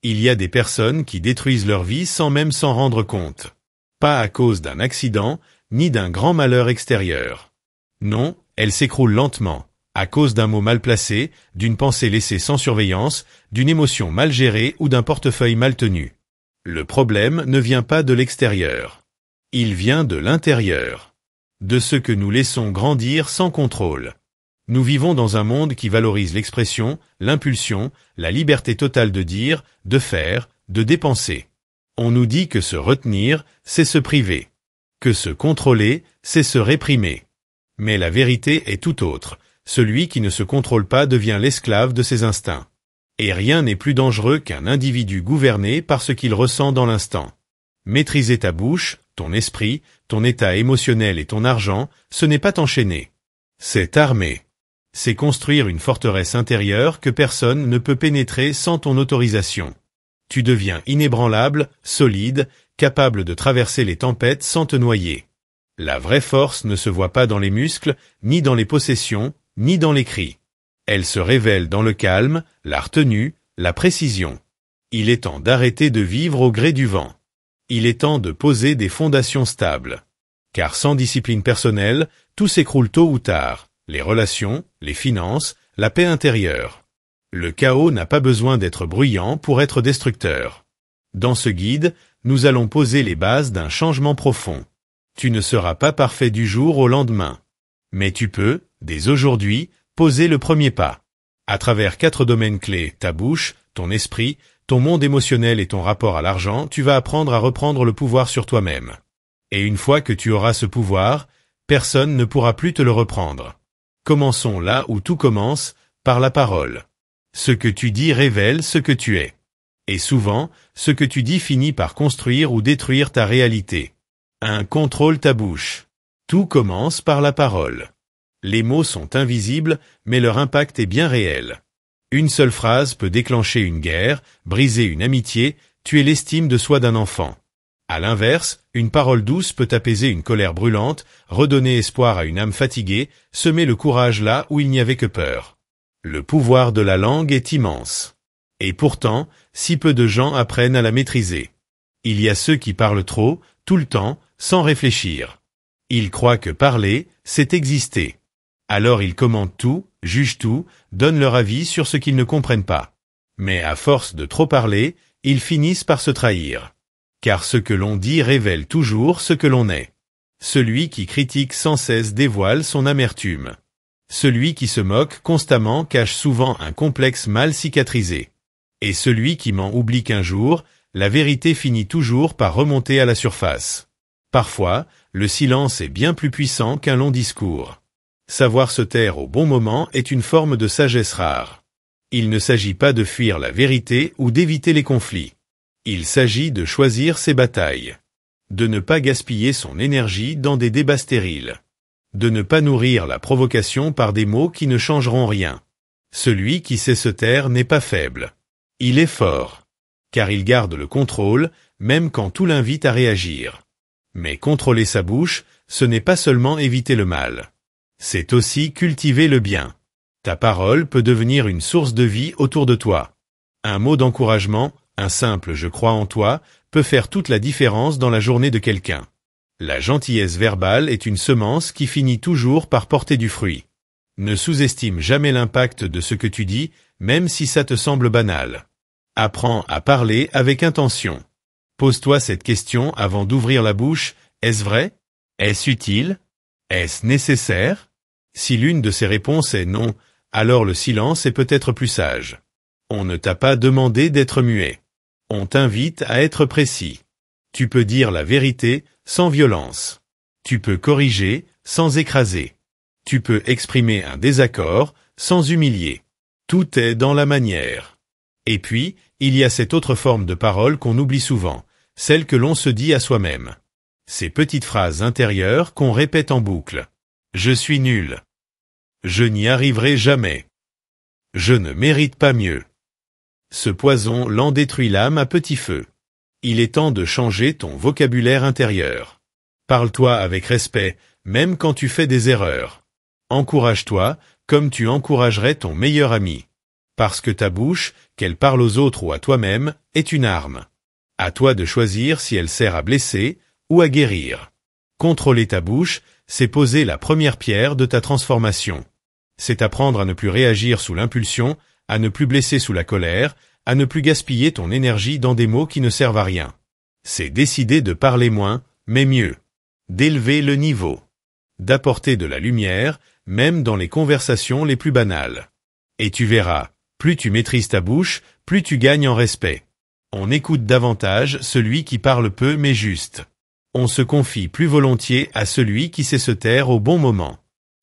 Il y a des personnes qui détruisent leur vie sans même s'en rendre compte. Pas à cause d'un accident, ni d'un grand malheur extérieur. Non, elles s'écroulent lentement, à cause d'un mot mal placé, d'une pensée laissée sans surveillance, d'une émotion mal gérée ou d'un portefeuille mal tenu. Le problème ne vient pas de l'extérieur. Il vient de l'intérieur. De ce que nous laissons grandir sans contrôle. Nous vivons dans un monde qui valorise l'expression, l'impulsion, la liberté totale de dire, de faire, de dépenser. On nous dit que se retenir, c'est se priver. Que se contrôler, c'est se réprimer. Mais la vérité est tout autre. Celui qui ne se contrôle pas devient l'esclave de ses instincts. Et rien n'est plus dangereux qu'un individu gouverné par ce qu'il ressent dans l'instant. Maîtriser ta bouche, ton esprit, ton état émotionnel et ton argent, ce n'est pas t'enchaîner. C'est t'armer. C'est construire une forteresse intérieure que personne ne peut pénétrer sans ton autorisation. Tu deviens inébranlable, solide, capable de traverser les tempêtes sans te noyer. La vraie force ne se voit pas dans les muscles, ni dans les possessions, ni dans les cris. Elle se révèle dans le calme, la retenue, la précision. Il est temps d'arrêter de vivre au gré du vent. Il est temps de poser des fondations stables. Car sans discipline personnelle, tout s'écroule tôt ou tard. Les relations, les finances, la paix intérieure. Le chaos n'a pas besoin d'être bruyant pour être destructeur. Dans ce guide, nous allons poser les bases d'un changement profond. Tu ne seras pas parfait du jour au lendemain. Mais tu peux, dès aujourd'hui, poser le premier pas. À travers 4 domaines clés, ta bouche, ton esprit, ton monde émotionnel et ton rapport à l'argent, tu vas apprendre à reprendre le pouvoir sur toi-même. Et une fois que tu auras ce pouvoir, personne ne pourra plus te le reprendre. Commençons là où tout commence, par la parole. Ce que tu dis révèle ce que tu es. Et souvent, ce que tu dis finit par construire ou détruire ta réalité. Contrôle ta bouche. Tout commence par la parole. Les mots sont invisibles, mais leur impact est bien réel. Une seule phrase peut déclencher une guerre, briser une amitié, tuer l'estime de soi d'un enfant. À l'inverse, une parole douce peut apaiser une colère brûlante, redonner espoir à une âme fatiguée, semer le courage là où il n'y avait que peur. Le pouvoir de la langue est immense. Et pourtant, si peu de gens apprennent à la maîtriser. Il y a ceux qui parlent trop, tout le temps, sans réfléchir. Ils croient que parler, c'est exister. Alors ils commentent tout, jugent tout, donnent leur avis sur ce qu'ils ne comprennent pas. Mais à force de trop parler, ils finissent par se trahir. Car ce que l'on dit révèle toujours ce que l'on est. Celui qui critique sans cesse dévoile son amertume. Celui qui se moque constamment cache souvent un complexe mal cicatrisé. Et celui qui ment oublie qu'un jour, la vérité finit toujours par remonter à la surface. Parfois, le silence est bien plus puissant qu'un long discours. Savoir se taire au bon moment est une forme de sagesse rare. Il ne s'agit pas de fuir la vérité ou d'éviter les conflits. Il s'agit de choisir ses batailles. De ne pas gaspiller son énergie dans des débats stériles. De ne pas nourrir la provocation par des mots qui ne changeront rien. Celui qui sait se taire n'est pas faible. Il est fort. Car il garde le contrôle, même quand tout l'invite à réagir. Mais contrôler sa bouche, ce n'est pas seulement éviter le mal. C'est aussi cultiver le bien. Ta parole peut devenir une source de vie autour de toi. Un mot d'encouragement, un simple « je crois en toi » peut faire toute la différence dans la journée de quelqu'un. La gentillesse verbale est une semence qui finit toujours par porter du fruit. Ne sous-estime jamais l'impact de ce que tu dis, même si ça te semble banal. Apprends à parler avec intention. Pose-toi cette question avant d'ouvrir la bouche, est-ce vrai? Est-ce utile? Est-ce nécessaire? Si l'une de ces réponses est non, alors le silence est peut-être plus sage. On ne t'a pas demandé d'être muet. On t'invite à être précis. Tu peux dire la vérité sans violence. Tu peux corriger sans écraser. Tu peux exprimer un désaccord sans humilier. Tout est dans la manière. Et puis, il y a cette autre forme de parole qu'on oublie souvent, celle que l'on se dit à soi-même. Ces petites phrases intérieures qu'on répète en boucle. Je suis nul. Je n'y arriverai jamais. Je ne mérite pas mieux. Ce poison l'en détruit l'âme à petit feu. Il est temps de changer ton vocabulaire intérieur. Parle-toi avec respect, même quand tu fais des erreurs. Encourage-toi, comme tu encouragerais ton meilleur ami. Parce que ta bouche, qu'elle parle aux autres ou à toi-même, est une arme. À toi de choisir si elle sert à blesser ou à guérir. Contrôler ta bouche, c'est poser la première pierre de ta transformation. C'est apprendre à ne plus réagir sous l'impulsion, à ne plus blesser sous la colère, à ne plus gaspiller ton énergie dans des mots qui ne servent à rien. C'est décider de parler moins, mais mieux. D'élever le niveau. D'apporter de la lumière, même dans les conversations les plus banales. Et tu verras, plus tu maîtrises ta bouche, plus tu gagnes en respect. On écoute davantage celui qui parle peu mais juste. On se confie plus volontiers à celui qui sait se taire au bon moment.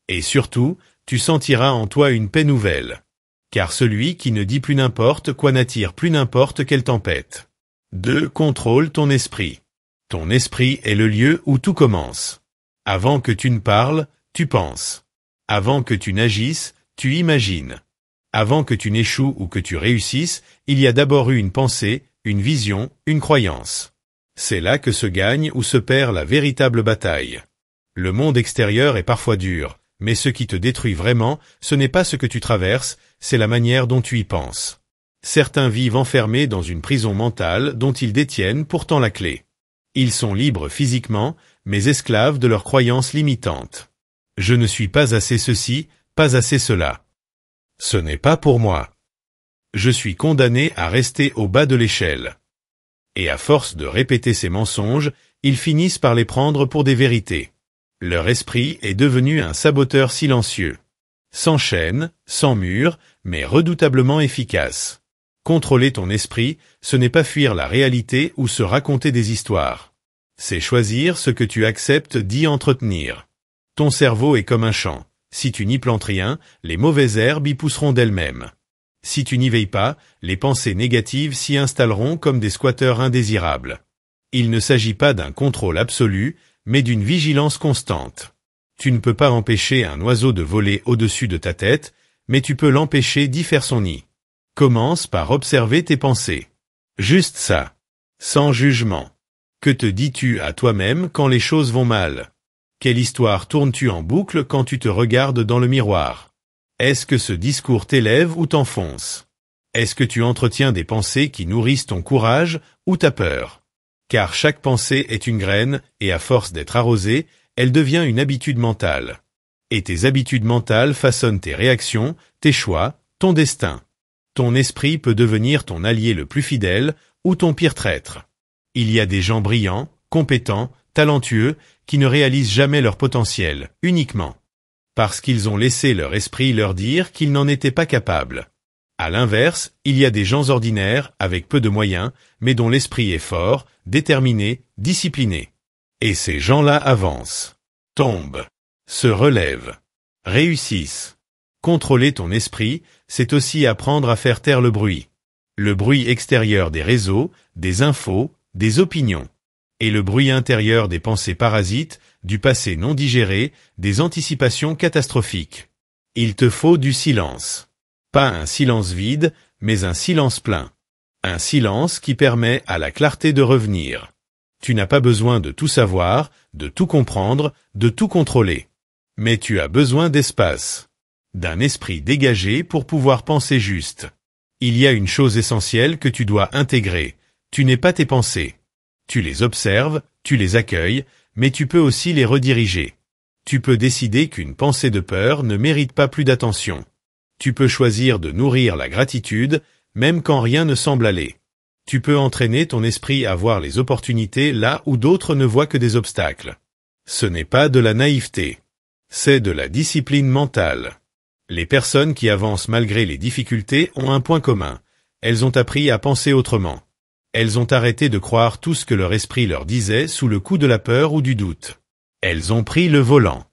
Et surtout, tu sentiras en toi une paix nouvelle. Car celui qui ne dit plus n'importe quoi n'attire plus n'importe quelle tempête. 2. Contrôle ton esprit. Ton esprit est le lieu où tout commence. Avant que tu ne parles, tu penses. Avant que tu n'agisses, tu imagines. Avant que tu n'échoues ou que tu réussisses, il y a d'abord eu une pensée, une vision, une croyance. C'est là que se gagne ou se perd la véritable bataille. Le monde extérieur est parfois dur, mais ce qui te détruit vraiment, ce n'est pas ce que tu traverses, c'est la manière dont tu y penses. Certains vivent enfermés dans une prison mentale dont ils détiennent pourtant la clé. Ils sont libres physiquement, mais esclaves de leurs croyances limitantes. Je ne suis pas assez ceci, pas assez cela. Ce n'est pas pour moi. Je suis condamné à rester au bas de l'échelle. Et à force de répéter ces mensonges, ils finissent par les prendre pour des vérités. Leur esprit est devenu un saboteur silencieux. Sans chaîne, sans mur, mais redoutablement efficace. Contrôler ton esprit, ce n'est pas fuir la réalité ou se raconter des histoires. C'est choisir ce que tu acceptes d'y entretenir. Ton cerveau est comme un champ. Si tu n'y plantes rien, les mauvaises herbes y pousseront d'elles-mêmes. Si tu n'y veilles pas, les pensées négatives s'y installeront comme des squatteurs indésirables. Il ne s'agit pas d'un contrôle absolu, mais d'une vigilance constante. Tu ne peux pas empêcher un oiseau de voler au-dessus de ta tête, mais tu peux l'empêcher d'y faire son nid. Commence par observer tes pensées. Juste ça. Sans jugement. Que te dis-tu à toi-même quand les choses vont mal? Quelle histoire tournes-tu en boucle quand tu te regardes dans le miroir? Est-ce que ce discours t'élève ou t'enfonce? Est-ce que tu entretiens des pensées qui nourrissent ton courage ou ta peur? Car chaque pensée est une graine, et à force d'être arrosée, elle devient une habitude mentale. Et tes habitudes mentales façonnent tes réactions, tes choix, ton destin. Ton esprit peut devenir ton allié le plus fidèle ou ton pire traître. Il y a des gens brillants, compétents, talentueux, qui ne réalisent jamais leur potentiel, uniquement parce qu'ils ont laissé leur esprit leur dire qu'ils n'en étaient pas capables. À l'inverse, il y a des gens ordinaires, avec peu de moyens, mais dont l'esprit est fort, déterminé, discipliné. Et ces gens-là avancent, tombent, se relèvent, réussissent. Contrôler ton esprit, c'est aussi apprendre à faire taire le bruit. Le bruit extérieur des réseaux, des infos, des opinions. Et le bruit intérieur des pensées parasites, du passé non digéré, des anticipations catastrophiques. Il te faut du silence. Pas un silence vide, mais un silence plein. Un silence qui permet à la clarté de revenir. Tu n'as pas besoin de tout savoir, de tout comprendre, de tout contrôler. Mais tu as besoin d'espace. D'un esprit dégagé pour pouvoir penser juste. Il y a une chose essentielle que tu dois intégrer. Tu n'es pas tes pensées. Tu les observes, tu les accueilles, mais tu peux aussi les rediriger. Tu peux décider qu'une pensée de peur ne mérite pas plus d'attention. Tu peux choisir de nourrir la gratitude, même quand rien ne semble aller. Tu peux entraîner ton esprit à voir les opportunités là où d'autres ne voient que des obstacles. Ce n'est pas de la naïveté. C'est de la discipline mentale. Les personnes qui avancent malgré les difficultés ont un point commun. Elles ont appris à penser autrement. Elles ont arrêté de croire tout ce que leur esprit leur disait sous le coup de la peur ou du doute. Elles ont pris le volant.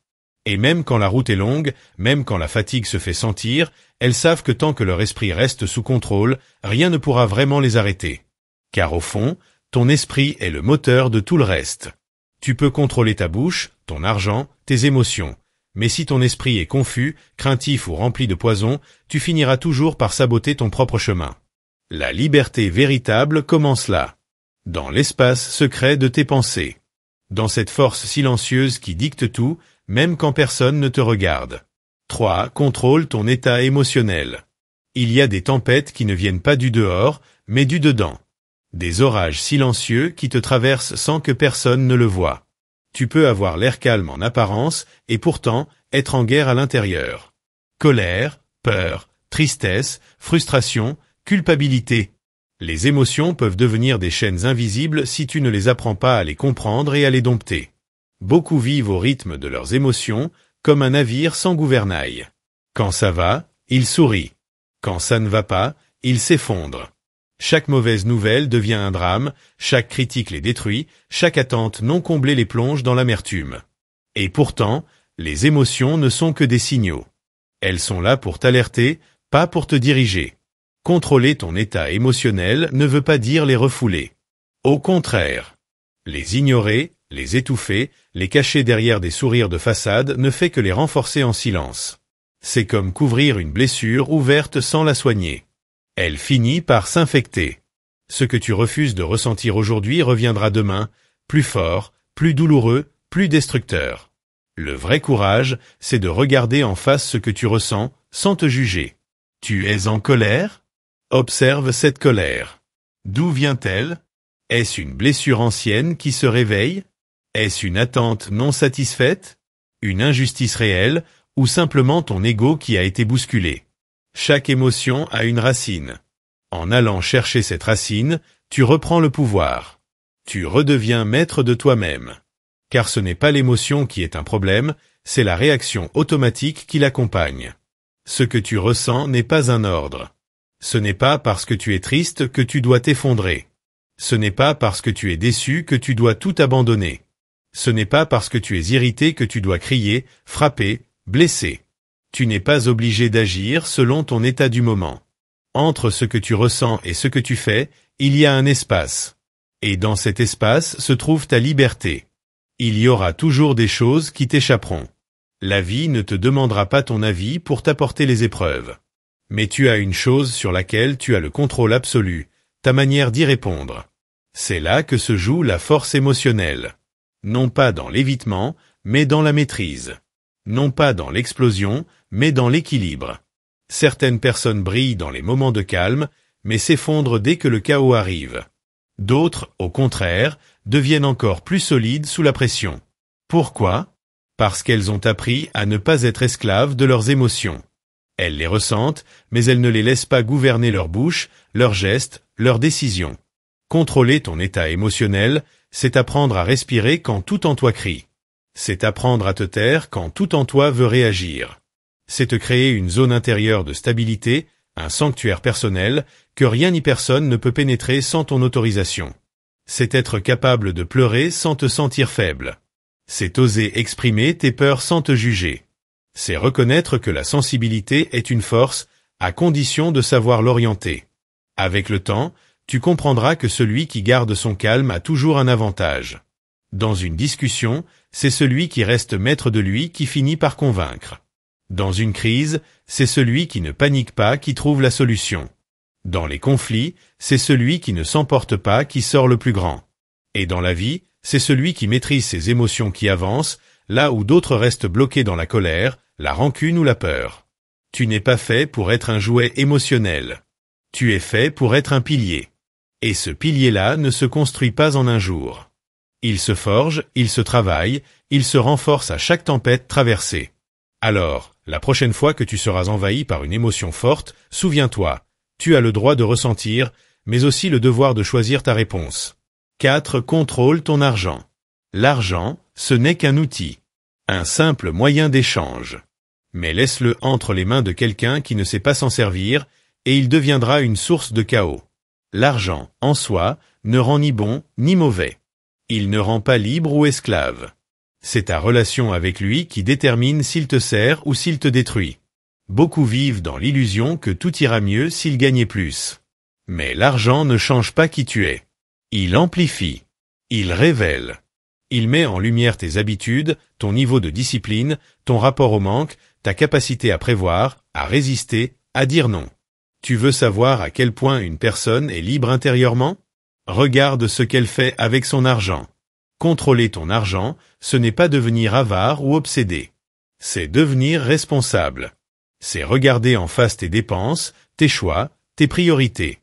Et même quand la route est longue, même quand la fatigue se fait sentir, elles savent que tant que leur esprit reste sous contrôle, rien ne pourra vraiment les arrêter. Car au fond, ton esprit est le moteur de tout le reste. Tu peux contrôler ta bouche, ton argent, tes émotions. Mais si ton esprit est confus, craintif ou rempli de poison, tu finiras toujours par saboter ton propre chemin. La liberté véritable commence là, dans l'espace secret de tes pensées, dans cette force silencieuse qui dicte tout, même quand personne ne te regarde. 3. Contrôle ton état émotionnel. Il y a des tempêtes qui ne viennent pas du dehors, mais du dedans. Des orages silencieux qui te traversent sans que personne ne le voie. Tu peux avoir l'air calme en apparence, et pourtant être en guerre à l'intérieur. Colère, peur, tristesse, frustration, culpabilité. Les émotions peuvent devenir des chaînes invisibles si tu ne les apprends pas à les comprendre et à les dompter. Beaucoup vivent au rythme de leurs émotions, comme un navire sans gouvernail. Quand ça va, ils sourient. Quand ça ne va pas, ils s'effondrent. Chaque mauvaise nouvelle devient un drame, chaque critique les détruit, chaque attente non comblée les plonge dans l'amertume. Et pourtant, les émotions ne sont que des signaux. Elles sont là pour t'alerter, pas pour te diriger. Contrôler ton état émotionnel ne veut pas dire les refouler. Au contraire. Les ignorer, les étouffer, les cacher derrière des sourires de façade ne fait que les renforcer en silence. C'est comme couvrir une blessure ouverte sans la soigner. Elle finit par s'infecter. Ce que tu refuses de ressentir aujourd'hui reviendra demain, plus fort, plus douloureux, plus destructeur. Le vrai courage, c'est de regarder en face ce que tu ressens, sans te juger. Tu es en colère? Observe cette colère. D'où vient-elle? Est-ce une blessure ancienne qui se réveille? Est-ce une attente non satisfaite? Une injustice réelle, ou simplement ton ego qui a été bousculé? Chaque émotion a une racine. En allant chercher cette racine, tu reprends le pouvoir. Tu redeviens maître de toi-même. Car ce n'est pas l'émotion qui est un problème, c'est la réaction automatique qui l'accompagne. Ce que tu ressens n'est pas un ordre. Ce n'est pas parce que tu es triste que tu dois t'effondrer. Ce n'est pas parce que tu es déçu que tu dois tout abandonner. Ce n'est pas parce que tu es irrité que tu dois crier, frapper, blesser. Tu n'es pas obligé d'agir selon ton état du moment. Entre ce que tu ressens et ce que tu fais, il y a un espace. Et dans cet espace se trouve ta liberté. Il y aura toujours des choses qui t'échapperont. La vie ne te demandera pas ton avis pour t'apporter les épreuves. Mais tu as une chose sur laquelle tu as le contrôle absolu, ta manière d'y répondre. C'est là que se joue la force émotionnelle. Non pas dans l'évitement, mais dans la maîtrise. Non pas dans l'explosion, mais dans l'équilibre. Certaines personnes brillent dans les moments de calme, mais s'effondrent dès que le chaos arrive. D'autres, au contraire, deviennent encore plus solides sous la pression. Pourquoi? Parce qu'elles ont appris à ne pas être esclaves de leurs émotions. Elles les ressentent, mais elles ne les laissent pas gouverner leur bouche, leurs gestes, leurs décisions. Contrôler ton état émotionnel, c'est apprendre à respirer quand tout en toi crie. C'est apprendre à te taire quand tout en toi veut réagir. C'est te créer une zone intérieure de stabilité, un sanctuaire personnel, que rien ni personne ne peut pénétrer sans ton autorisation. C'est être capable de pleurer sans te sentir faible. C'est oser exprimer tes peurs sans te juger. C'est reconnaître que la sensibilité est une force, à condition de savoir l'orienter. Avec le temps, tu comprendras que celui qui garde son calme a toujours un avantage. Dans une discussion, c'est celui qui reste maître de lui qui finit par convaincre. Dans une crise, c'est celui qui ne panique pas qui trouve la solution. Dans les conflits, c'est celui qui ne s'emporte pas qui sort le plus grand. Et dans la vie, c'est celui qui maîtrise ses émotions qui avancent, là où d'autres restent bloqués dans la colère, la rancune ou la peur. Tu n'es pas fait pour être un jouet émotionnel. Tu es fait pour être un pilier. Et ce pilier-là ne se construit pas en un jour. Il se forge, il se travaille, il se renforce à chaque tempête traversée. Alors, la prochaine fois que tu seras envahi par une émotion forte, souviens-toi, tu as le droit de ressentir, mais aussi le devoir de choisir ta réponse. 4. Contrôle ton argent. L'argent, ce n'est qu'un outil. Un simple moyen d'échange. Mais laisse-le entre les mains de quelqu'un qui ne sait pas s'en servir, et il deviendra une source de chaos. L'argent, en soi, ne rend ni bon ni mauvais. Il ne rend pas libre ou esclave. C'est ta relation avec lui qui détermine s'il te sert ou s'il te détruit. Beaucoup vivent dans l'illusion que tout ira mieux s'ils gagnaient plus. Mais l'argent ne change pas qui tu es. Il amplifie. Il révèle. Il met en lumière tes habitudes, ton niveau de discipline, ton rapport au manque, ta capacité à prévoir, à résister, à dire non. Tu veux savoir à quel point une personne est libre intérieurement? Regarde ce qu'elle fait avec son argent. Contrôler ton argent, ce n'est pas devenir avare ou obsédé. C'est devenir responsable. C'est regarder en face tes dépenses, tes choix, tes priorités.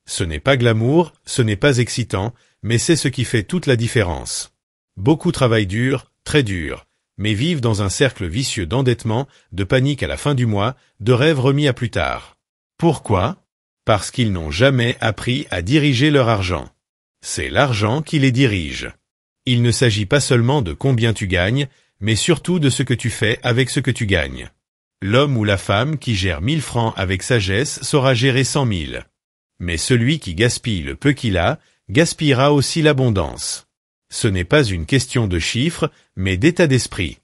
Ce n'est pas glamour, ce n'est pas excitant, mais c'est ce qui fait toute la différence. Beaucoup travaillent dur, très dur, mais vivent dans un cercle vicieux d'endettement, de panique à la fin du mois, de rêves remis à plus tard. Pourquoi ? Parce qu'ils n'ont jamais appris à diriger leur argent. C'est l'argent qui les dirige. Il ne s'agit pas seulement de combien tu gagnes, mais surtout de ce que tu fais avec ce que tu gagnes. L'homme ou la femme qui gère 1000 francs avec sagesse saura gérer 100 000. Mais celui qui gaspille le peu qu'il a, gaspillera aussi l'abondance. Ce n'est pas une question de chiffres, mais d'état d'esprit.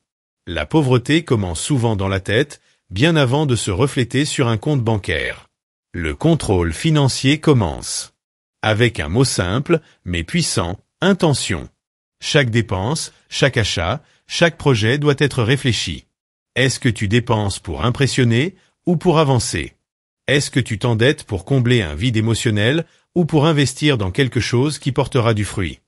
La pauvreté commence souvent dans la tête, bien avant de se refléter sur un compte bancaire. Le contrôle financier commence. Avec un mot simple, mais puissant, intention. Chaque dépense, chaque achat, chaque projet doit être réfléchi. Est-ce que tu dépenses pour impressionner ou pour avancer ? Est-ce que tu t'endettes pour combler un vide émotionnel ou pour investir dans quelque chose qui portera du fruit ?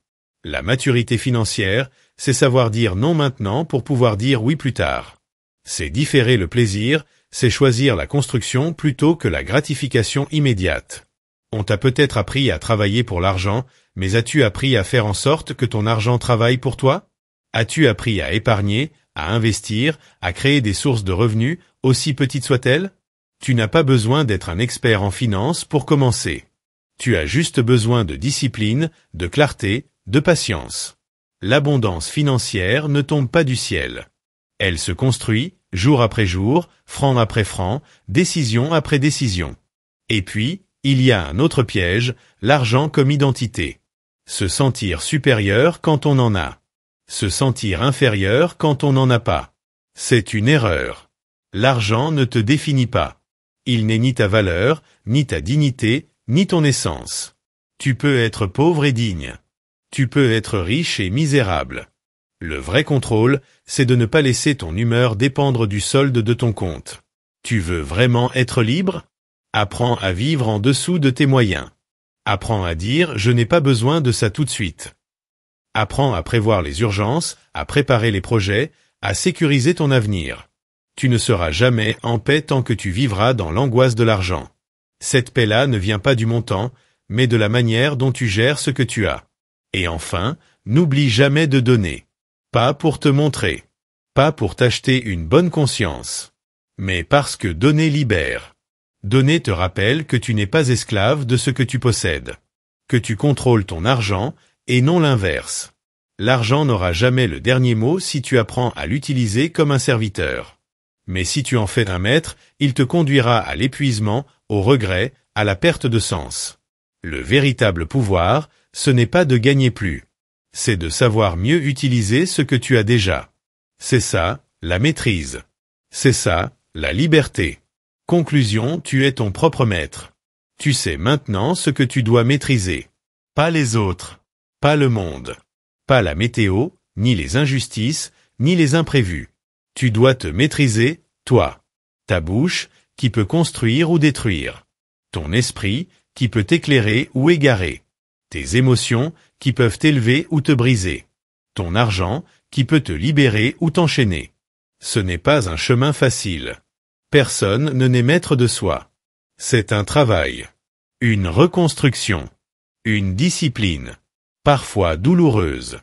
La maturité financière, c'est savoir dire non maintenant pour pouvoir dire oui plus tard. C'est différer le plaisir, c'est choisir la construction plutôt que la gratification immédiate. On t'a peut-être appris à travailler pour l'argent, mais as-tu appris à faire en sorte que ton argent travaille pour toi ? As-tu appris à épargner, à investir, à créer des sources de revenus, aussi petites soient-elles ? Tu n'as pas besoin d'être un expert en finance pour commencer. Tu as juste besoin de discipline, de clarté, de patience. L'abondance financière ne tombe pas du ciel. Elle se construit, jour après jour, franc après franc, décision après décision. Et puis, il y a un autre piège, l'argent comme identité. Se sentir supérieur quand on en a. Se sentir inférieur quand on n'en a pas. C'est une erreur. L'argent ne te définit pas. Il n'est ni ta valeur, ni ta dignité, ni ton essence. Tu peux être pauvre et digne. Tu peux être riche et misérable. Le vrai contrôle, c'est de ne pas laisser ton humeur dépendre du solde de ton compte. Tu veux vraiment être libre ? Apprends à vivre en dessous de tes moyens. Apprends à dire « je n'ai pas besoin de ça tout de suite ». Apprends à prévoir les urgences, à préparer les projets, à sécuriser ton avenir. Tu ne seras jamais en paix tant que tu vivras dans l'angoisse de l'argent. Cette paix-là ne vient pas du montant, mais de la manière dont tu gères ce que tu as. Et enfin, n'oublie jamais de donner. Pas pour te montrer. Pas pour t'acheter une bonne conscience. Mais parce que donner libère. Donner te rappelle que tu n'es pas esclave de ce que tu possèdes. Que tu contrôles ton argent, et non l'inverse. L'argent n'aura jamais le dernier mot si tu apprends à l'utiliser comme un serviteur. Mais si tu en fais un maître, il te conduira à l'épuisement, au regret, à la perte de sens. Le véritable pouvoir, ce n'est pas de gagner plus. C'est de savoir mieux utiliser ce que tu as déjà. C'est ça, la maîtrise. C'est ça, la liberté. Conclusion, tu es ton propre maître. Tu sais maintenant ce que tu dois maîtriser. Pas les autres. Pas le monde. Pas la météo, ni les injustices, ni les imprévus. Tu dois te maîtriser, toi. Ta bouche, qui peut construire ou détruire. Ton esprit, qui peut t'éclairer ou égarer. Tes émotions, qui peuvent t'élever ou te briser. Ton argent, qui peut te libérer ou t'enchaîner. Ce n'est pas un chemin facile. Personne ne n'est maître de soi. C'est un travail. Une reconstruction. Une discipline. Parfois douloureuse.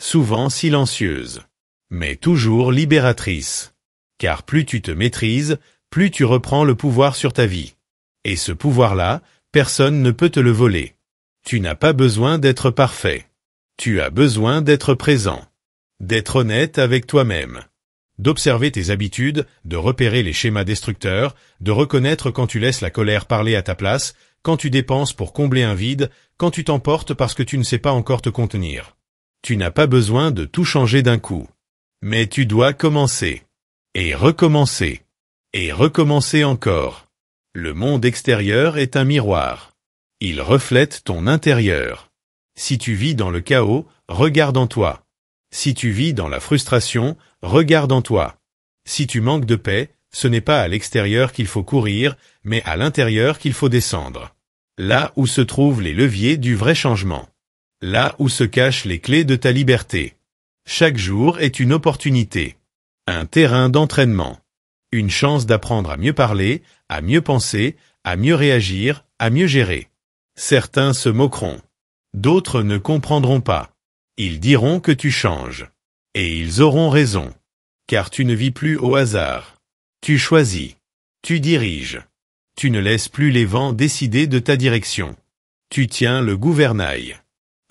Souvent silencieuse. Mais toujours libératrice. Car plus tu te maîtrises, plus tu reprends le pouvoir sur ta vie. Et ce pouvoir-là, personne ne peut te le voler. Tu n'as pas besoin d'être parfait. Tu as besoin d'être présent. D'être honnête avec toi-même. D'observer tes habitudes, de repérer les schémas destructeurs, de reconnaître quand tu laisses la colère parler à ta place, quand tu dépenses pour combler un vide, quand tu t'emportes parce que tu ne sais pas encore te contenir. Tu n'as pas besoin de tout changer d'un coup. Mais tu dois commencer. Et recommencer. Et recommencer encore. Le monde extérieur est un miroir. Il reflète ton intérieur. Si tu vis dans le chaos, regarde en toi. Si tu vis dans la frustration, regarde en toi. Si tu manques de paix, ce n'est pas à l'extérieur qu'il faut courir, mais à l'intérieur qu'il faut descendre. Là où se trouvent les leviers du vrai changement. Là où se cachent les clés de ta liberté. Chaque jour est une opportunité. Un terrain d'entraînement. Une chance d'apprendre à mieux parler, à mieux penser, à mieux réagir, à mieux gérer. Certains se moqueront. D'autres ne comprendront pas. Ils diront que tu changes. Et ils auront raison. Car tu ne vis plus au hasard. Tu choisis. Tu diriges. Tu ne laisses plus les vents décider de ta direction. Tu tiens le gouvernail.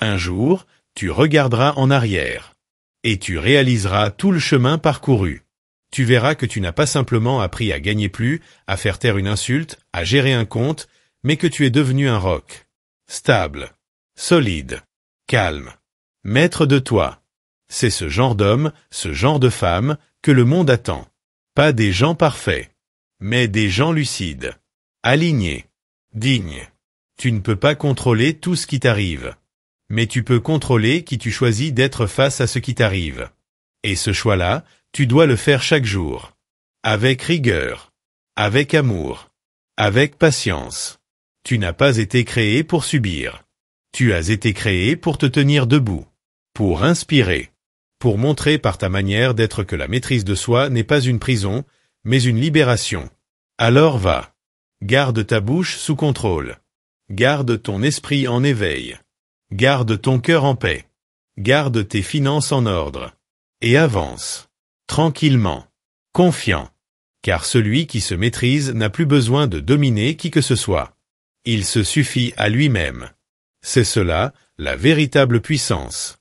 Un jour, tu regarderas en arrière. Et tu réaliseras tout le chemin parcouru. Tu verras que tu n'as pas simplement appris à gagner plus, à faire taire une insulte, à gérer un compte, mais que tu es devenu un roc. Stable. Solide. Calme. Maître de toi. C'est ce genre d'homme, ce genre de femme, que le monde attend. Pas des gens parfaits, mais des gens lucides. Alignés. Dignes. Tu ne peux pas contrôler tout ce qui t'arrive. Mais tu peux contrôler qui tu choisis d'être face à ce qui t'arrive. Et ce choix-là, tu dois le faire chaque jour. Avec rigueur. Avec amour. Avec patience. Tu n'as pas été créé pour subir. Tu as été créé pour te tenir debout. Pour inspirer. Pour montrer par ta manière d'être que la maîtrise de soi n'est pas une prison, mais une libération. Alors va. Garde ta bouche sous contrôle. Garde ton esprit en éveil. Garde ton cœur en paix. Garde tes finances en ordre. Et avance. Tranquillement. Confiant. Car celui qui se maîtrise n'a plus besoin de dominer qui que ce soit. Il se suffit à lui-même. C'est cela, la véritable puissance.